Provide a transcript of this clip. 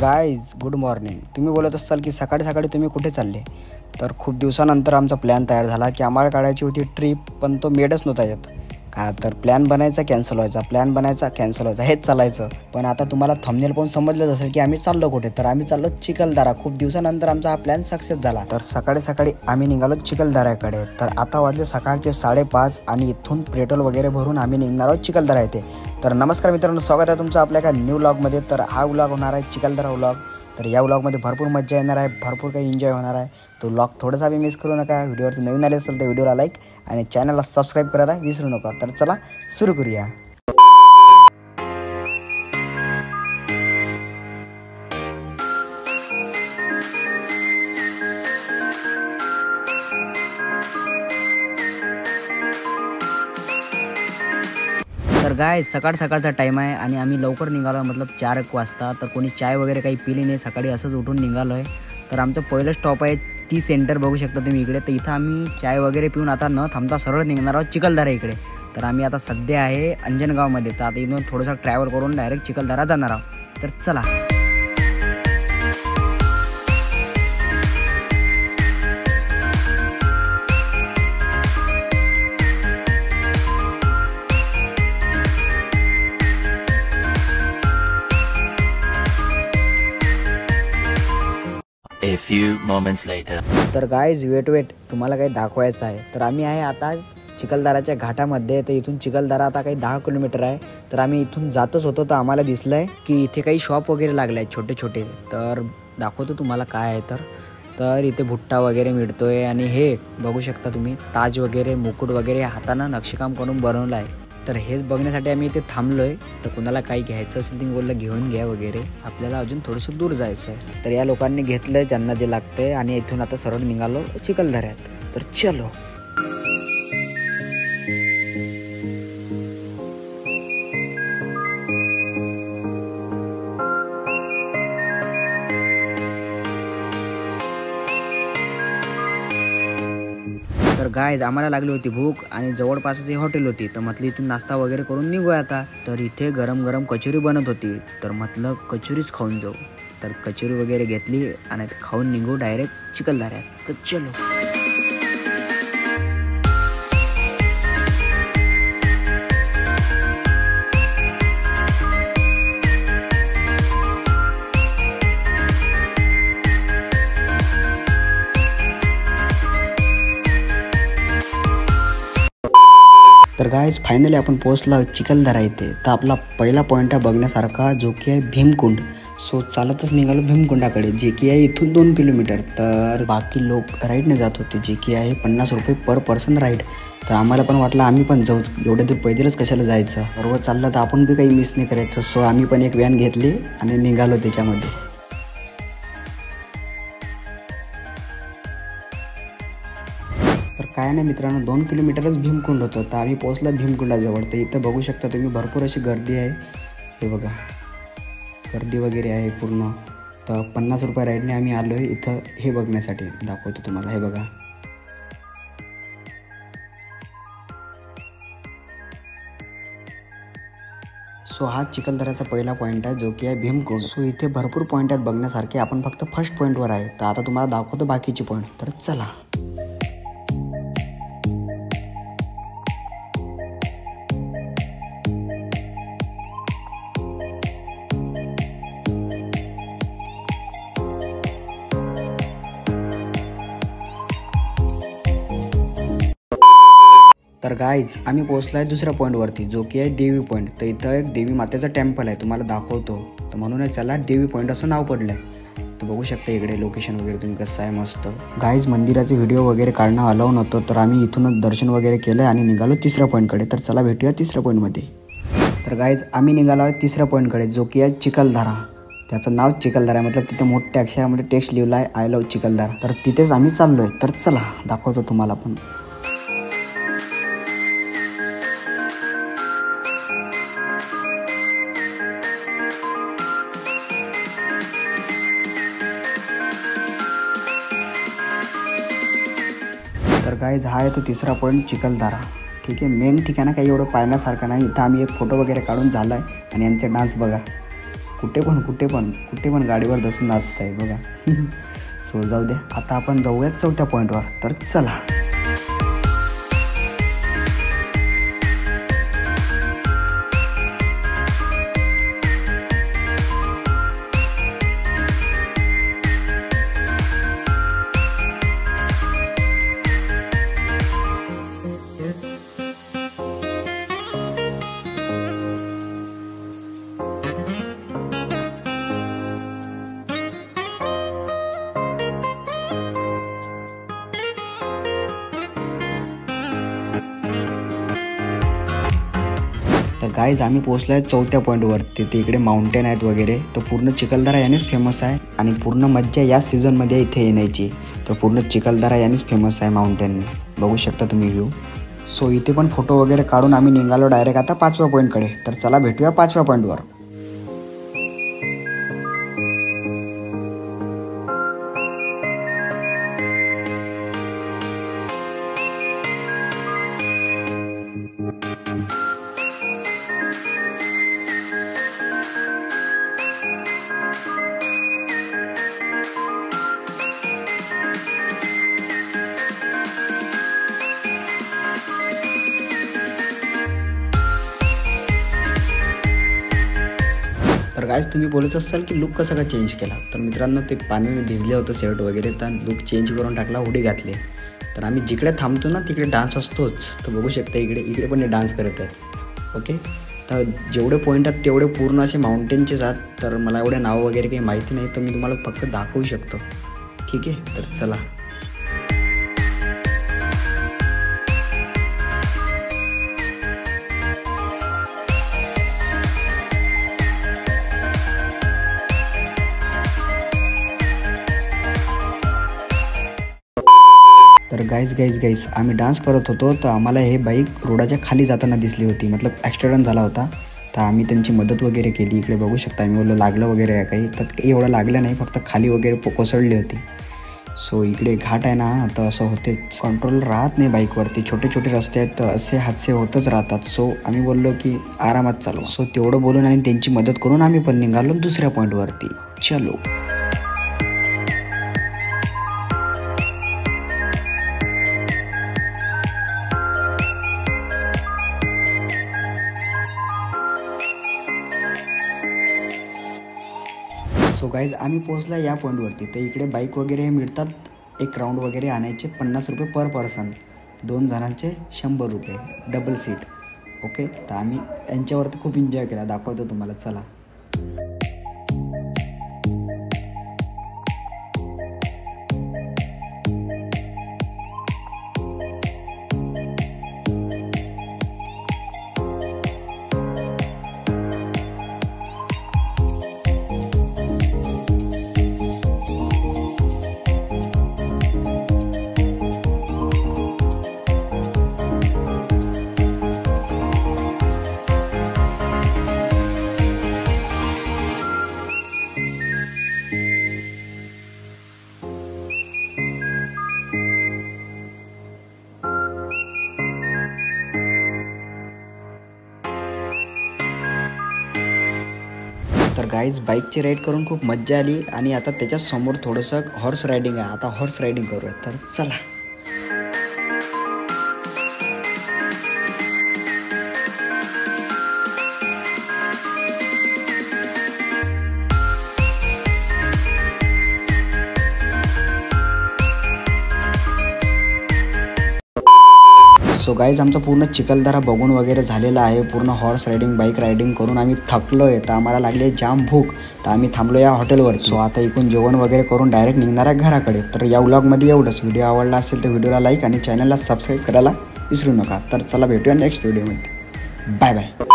Guys good morning. तुम्ही बोलत असाल की सकाळी सकाळी तुम्ही कुठे चालले, तर खूप दिवसानंतर आमचा प्लॅन तयार झाला की आम्हाला काढायची होती ट्रिप, पण तो मेडच नव्हता येत का. तर प्लॅन बनायचा कॅन्सल व्हायचा, हेच चालायचं. पण आता तुम्हाला थंबनेल पाहून समजलंच असेल की आम्ही चाललो कुठे. तर आम्ही चाललो चिखलदरा. खूप दिवसानंतर आमचा हा प्लॅन सक्सेस झाला. तर सकाळी सकाळी आम्ही निघालो चिखलदऱ्याकडे. तर आता वाजले सकाळचे 5:30 आणि इथून पेट्रोल वगैरे भरून आम्ही निघणार आहोत चिखलदरा येथे. तर नमस्कार मित्रांनो, स्वागत आहे तुमचं आपल्या एका न्यू व्लॉगमध्ये. तर हा व्लॉग होणार आहे चिखलदरा व्लॉग. तर या व्लॉगमध्ये भरपूर मजा येणार आहे, भरपूर काही एन्जॉय होणार आहे. तो व्लॉग थोडासा बी मिस करू नका. व्हिडिओवरती नवीन आले असेल तर व्हिडिओला लाईक आणि चॅनलला सबस्क्राईब करायला विसरू नका. तर चला सुरू करूया. तर गाय सकाळचा टाईम आहे आणि आम्ही लवकर निघालो आहे, मतलब 4 वाजता. तर कोणी चाय वगैरे काही पिली नाही, सकाळी असंच उठून निघालो आहे. तर आमचं पहिलं स्टॉप आहे टी सेंटर, बघू शकता तुम्ही इकडे. तर इथं आम्ही चाय वगैरे पिऊन आता न थांबता सरळ निघणार आहोत चिखलदरा इकडे. तर आम्ही आता सध्या आहे अंजनगावमध्ये. तर आता इथून थोडंसं ट्रॅव्हल करून डायरेक्ट चिखलदरा जाणार आहोत. तर चला. A few moments later. तर गाईज वेट तुम्हाला काही दाखवायचं आहे. तर आम्ही आहे आता चिखलदराच्या घाटामध्ये. तर इथून चिखलदरा आता काही 10 किलोमीटर आहे. तर आम्ही इथून जातच होतो तर आम्हाला दिसलंय की इथे काही शॉप वगैरे लागले आहेत छोटे छोटे. तर दाखवतो तुम्हाला काय आहे. तर इथे भुट्टा वगैरे मिळतोय आणि हे बघू शकता तुम्ही ताज वगैरे, मुकुट वगैरे हातानं नक्षीकाम करून बनवलं आहे. तर हेच बघण्यासाठी आम्ही इथे थांबलोय. तर कुणाला काही घ्यायचं असेल तुम्ही बोललं घेऊन घ्या वगैरे. आपल्याला अजून थोडंसं दूर जायचं आहे. तर या लोकांनी घेतलंय ज्यांना जे लागतंय आणि इथून आता सरळ निघालो चिखलदऱ्यात. तर चलो. तर गायज आम्हाला लागली होती भूक आणि जवळपासच हॉटेल होती. तर म्हटलं इथून नाश्ता वगैरे करून निघूया आता. तर इथे गरम गरम कचोरी बनत होती. तर म्हटलं कचोरीच खाऊन जाऊ. तर कचोरी वगैरे घेतली आणि खाऊन निघू डायरेक्ट चिखलदऱ्यात. तर चलो. तर गाईज फायनली आपण पोहोचलो चिखलदरा इथे. तर आपला पहिला पॉईंट आहे बघण्यासारखा, जो की आहे भीमकुंड. सो चालतच निघालो भीमकुंडाकडे, जे की आहे इथून 2 किलोमीटर. तर बाकी लोक राईडने जात होते, जे की आहे 50 रुपये पर पर्सन राईड. तर आम्हाला पण वाटलं आम्ही पण जाऊ, एवढ्या दूर पैदलच कशाला जायचं, बरोबर चाललं तर आपण बी काही मिस नाही करायचं. सो आम्ही पण एक व्हॅन घेतली आणि निघालो त्याच्यामध्ये. तर काय नाही मित्रांनो, 2 किलोमीटरच भीमकुंड होतं. तर आम्ही पोहोचलो भीमकुंडाजवळ. तर इथं बघू शकता तुम्ही भरपूर अशी गर्दी आहे. हे बघा गर्दी वगैरे आहे पूर्ण. तर 50 रुपये राईडने आम्ही आलो आहे इथं हे बघण्यासाठी. दाखवतो तुम्हाला, हे बघा. सो हा चिखलदऱ्याचा पहिला पॉईंट आहे, जो की आहे भीमकुंड. सो इथे भरपूर पॉईंट आहेत बघण्यासारखे. आपण फक्त फर्स्ट पॉईंटवर आहे. तर आता तुम्हाला दाखवतो बाकीचे पॉईंट. तर चला. तर गाईज आम्ही पोहोचलो आहे दुसऱ्या पॉईंटवरती, जो की आहे देवी पॉईंट. तर इथं एक देवी मातेचं टेम्पल आहे, तुम्हाला दाखवतो. तर म्हणूनच त्याला देवी पॉईंट असं नाव पडलं आहे. तर बघू शकता इकडे लोकेशन वगैरे तुम्ही कसं आहे मस्त. गाईज मंदिराचे व्हिडिओ वगैरे काढणं अलाव नव्हतं. तर आम्ही इथूनच दर्शन वगैरे केलं आणि निघालो तिसऱ्या पॉईंटकडे. तर चला भेटूया तिसऱ्या पॉईंटमध्ये. तर गाईज आम्ही निघालो आहे तिसऱ्या पॉईंटकडे, जो की आहे चिखलदरा. त्याचं नाव चिखलदरा आहे, मतलब तिथे मोठ्या अक्षरामध्ये टेक्स्ट लिहिला आहे आय लव्ह चिखलदरा. तर तिथेच आम्ही चाललो आहे. तर चला दाखवतो तुम्हाला पण. तर गाईज हा आहे तो तिसरा पॉईंट चिखलदरा. ठीक आहे, मेन ठिकाण काही एवढं पाहण्यासारखं नाही. इथं आम्ही एक फोटो वगैरे काढून झाला आहे आणि यांचे डान्स बघा. कुठे पण गाडीवर बसून नाचत आहे बघा. सो जाऊ दे, आता आपण जाऊयात चौथ्या पॉईंटवर. तर चला. तर गाईज आम्ही पोहोचलो आहे चौथ्या पॉईंटवर. तिथे इकडे माउंटेन आहेत वगैरे. तर पूर्ण चिखलदरा यानेच फेमस आहे आणि पूर्ण मज्जा या सीझनमध्ये इथे येण्याची. तर पूर्ण चिखलदरा यानेच फेमस आहे माउंटेनने. बघू शकता तुम्ही व्ह्यू. सो इथे पण फोटो वगैरे काढून आम्ही निघालो डायरेक्ट आता 5व्या पॉईंटकडे. तर चला भेटूया 5व्या पॉईंटवर. तर गाईज तुम्ही बोलत असाल की लुक कसा का चेंज केला. तर मित्रांनो ते पाण्याने भिजले होतं शर्ट वगैरे. तर लुक चेंज करून टाकला, हुडी घातली. तर आम्ही जिकडे थांबतो ना तिकडे डान्स असतोच. तर बघू शकता इकडे पण डान्स करत आहेत. ओके. तर जेवढे पॉईंट आहेत तेवढे पूर्ण असे माउंटेनचेच आहेत. तर मला एवढे नाव वगैरे काही माहिती नाही, तर मी तुम्हाला फक्त दाखवू शकतो. ठीक आहे. तर चला. तर गाईज आम्ही डान्स करत होतो. तर आम्हाला हे बाईक रोडाच्या खाली जाताना दिसली होती. मतलब ॲक्सिडेंट झाला होता. तर आम्ही त्यांची मदत वगैरे केली. इकडे बघू शकता आम्ही बोललो लागलं वगैरे आहे काही. तर काही एवढं लागलं नाही, फक्त खाली वगैरे कोसळली होती. सो इकडे घाट आहे ना, तर असं होते कंट्रोल राहत नाही बाईकवरती. छोटे छोटे रस्ते आहेत, तर असे हादसे होतच राहतात. सो आम्ही बोललो की आरामात चालवा. सो तेवढं बोलून आणि त्यांची मदत करून आम्ही पण निघालो दुसऱ्या पॉईंटवरती. चलो. सो गाईज आम्ही पोहोचला या पॉईंटवरती. तर इकडे बाईक वगैरे मिळतात. एक राऊंड वगैरे आणायचे 50 रुपये पर पर्सन. 2 जणांचे 100 रुपये डबल सीट. ओके. तर आम्ही यांच्यावरती खूप एन्जॉय केला. दाखवतो तुम्हाला. चला. तर गाईज बाईकची राईड करून खूप मज्जा आली आणि आता त्याच्यासमोर थोडंसं हॉर्स रायडिंग आहे. आता हॉर्स रायडिंग करूया. तर चला. सो गाईज आमचा पूर्ण चिखलदरा बघून वगैरे झालेला आहे. पूर्ण हॉर्स रायडिंग बाईक रायडिंग करून आम्ही थकलो आहे. तर आम्हाला लागली जाम भूक. तर आम्ही थांबलो या हॉटेलवर. सो आता इकडून जेवण वगैरे करून डायरेक्ट निघणार आहे घराकडे. तर या व्लॉगमध्ये एवढंच. व्हिडिओ आवडला असेल तर व्हिडिओला लाईक आणि चॅनलला सबस्क्राईब करायला विसरू नका. तर चला भेटूया नेक्स्ट व्हिडिओमध्ये. Bye bye.